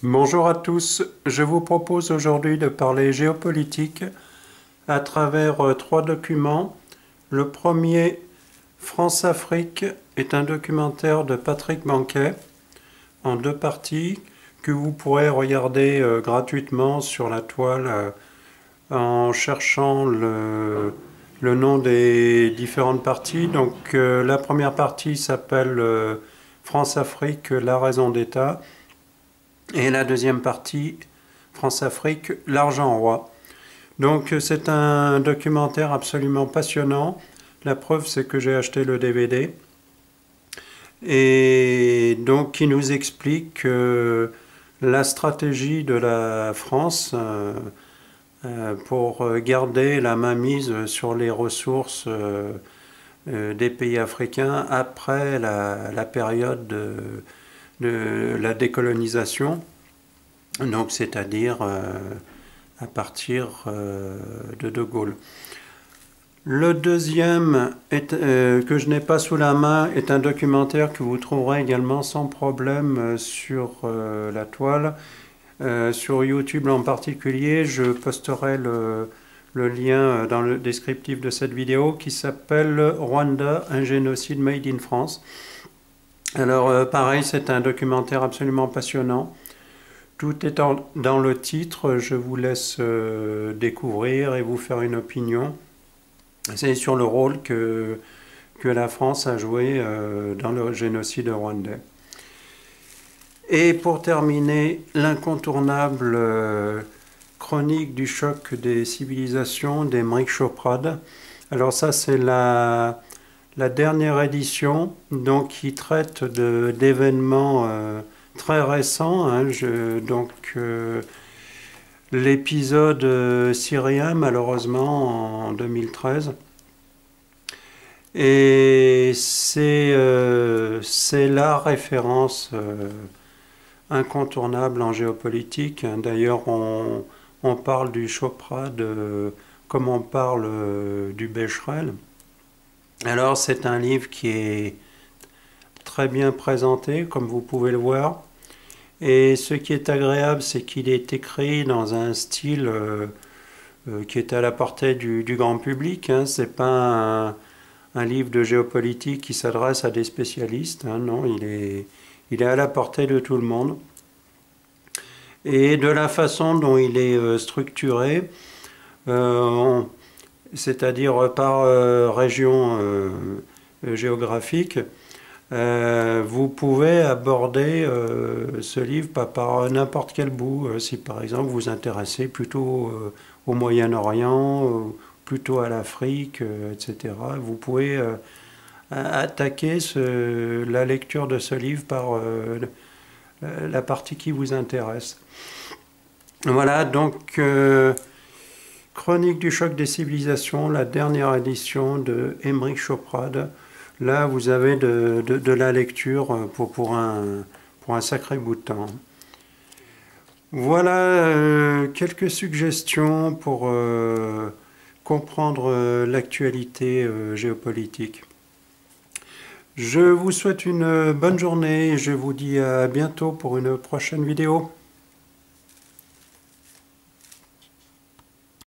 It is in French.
Bonjour à tous, je vous propose aujourd'hui de parler géopolitique à travers trois documents. Le premier, France-Afrique, est un documentaire de Patrick Banquet en deux parties que vous pourrez regarder gratuitement sur la toile en cherchant le nom des différentes parties. Donc la première partie s'appelle France-Afrique, la raison d'État. Et la deuxième partie, France-Afrique, l'argent roi. Donc c'est un documentaire absolument passionnant. La preuve, c'est que j'ai acheté le DVD. Et donc qui nous explique la stratégie de la France pour garder la mainmise sur les ressources des pays africains après la période de la décolonisation, donc c'est-à-dire à partir de Gaulle. Le deuxième, que je n'ai pas sous la main, est un documentaire que vous trouverez également sans problème sur la toile. Sur YouTube en particulier, je posterai le lien dans le descriptif de cette vidéo qui s'appelle Rwanda, un génocide made in France. Alors pareil, c'est un documentaire absolument passionnant. Tout est dans le titre, je vous laisse découvrir et vous faire une opinion. C'est sur le rôle que la France a joué dans le génocide rwandais. Et pour terminer, l'incontournable chronique du choc des civilisations d'Emeric Choprade. Alors ça, c'est la dernière édition, donc qui traite d'événements très récents. Hein, l'épisode syrien, malheureusement, en 2013. Et c'est la référence incontournable en géopolitique. D'ailleurs, on parle du Choprade comme on parle du Becherel. Alors, c'est un livre qui est très bien présenté, comme vous pouvez le voir. Et ce qui est agréable, c'est qu'il est écrit dans un style qui est à la portée du grand public. Hein. Ce n'est pas un livre de géopolitique qui s'adresse à des spécialistes. Hein. Non, il est à la portée de tout le monde. Et de la façon dont il est structuré, c'est-à-dire par région géographique, vous pouvez aborder ce livre par n'importe quel bout. Si par exemple vous vous intéressez plutôt au Moyen-Orient, plutôt à l'Afrique, etc., vous pouvez attaquer la lecture de ce livre par la partie qui vous intéresse. Voilà, donc Chronique du choc des civilisations, la dernière édition de Emeric Choprade. Là, vous avez de la lecture pour un sacré bout de temps. Voilà quelques suggestions pour comprendre l'actualité géopolitique. Je vous souhaite une bonne journée et je vous dis à bientôt pour une prochaine vidéo.